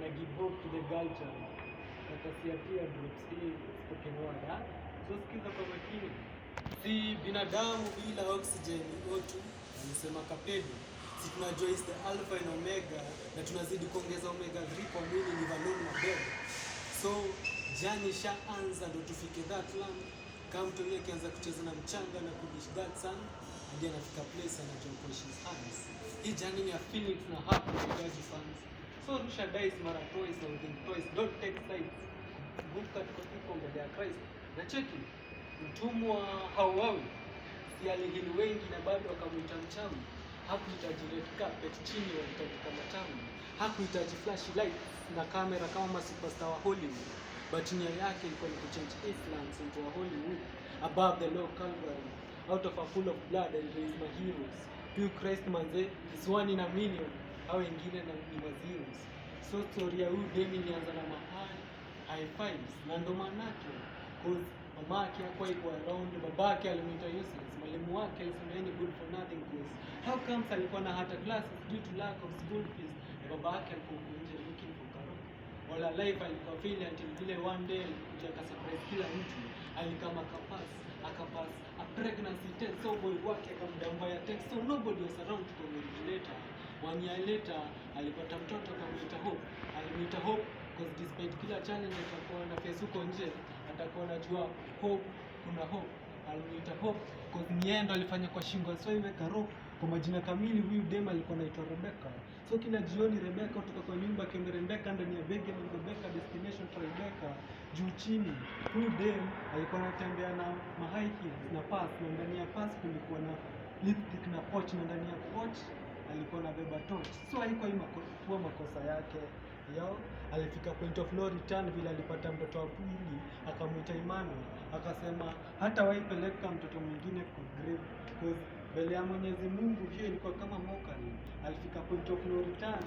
wana give hope to the girl child. Watasia pia groups hii spoken word. So sikiza kwa makini. Si binadamu bila oxygen O2, anasema Kapedo. Si tunajua is the alpha and omega, na tunazidi kuongeza omega 3 kwa mwili ni value na bed. So jani shaanza ndo tufike that land. Kama mtu yeye kianza kucheza na mchanga na kudish that sun, hadi anafika place anajua kuishi his hands. Hii jani ni a feeling tuna have to fans. So rusha dice mara twice or think twice, don't take sides. Kumbuka tuko iko mbele ya Christ. Na cheki mtumwa hauawi, si alihili wengi na bado akamwita mchawi. Hakuhitaji red carpet, chini walihitaji kama tamu. Hakuhitaji flashlight na kamera kama superstar wa Hollywood, but nia yake ilikuwa ni kuchange Islands into a Hollywood. Above the low Calvary, out of a pool of blood and raise my heroes. Pure Christ manze, is one in a million, hao wengine na ni mazeros. So story ya huyu demi ilianza na high fives, na ndo manake cause mamake hakuwa iko around, babake alimuita useless, mwalimu wake alisema any good for nothing course. How comes alikuwa na hata classes due to lack of school fees, na babake alikuwa nje looking for karo. All her life alikuwa fail until vile one day alikuja akasurprise kila mtu, alikama akapass a pregnancy test. So boy wake akamdambaya text, so nobody was around to congratulate her. 1 year later alipata mtoto akamwita Hope. Alimuita Hope because despite kila challenge atakuwa na face huko nje, atakuwa anajua hope, kuna hope. Alimuita Hope because niendo alifanya kwa shingo, so iweka rope. Kwa majina kamili huyu dem alikuwa anaitwa Rebecca. So kila jioni Rebecca kutoka kwa nyumba akienda Rebecca ndani ya begi na Rebecca destination for Rebecca juu chini. Huyu dem alikuwa anatembea na high heels na purse, na ndani ya purse kulikuwa na lipstick na pouch, na ndani ya pouch alikuwa na beba torch. So haikuwa makosa yake. Yao alifika point of no return vile alipata mtoto wa pili, akamwita Emmanuel, akasema hata waipeleka mtoto mwingine kwa grave because mbele ya Mwenyezi Mungu hiyo ilikuwa kama mockery. Alifika point of no return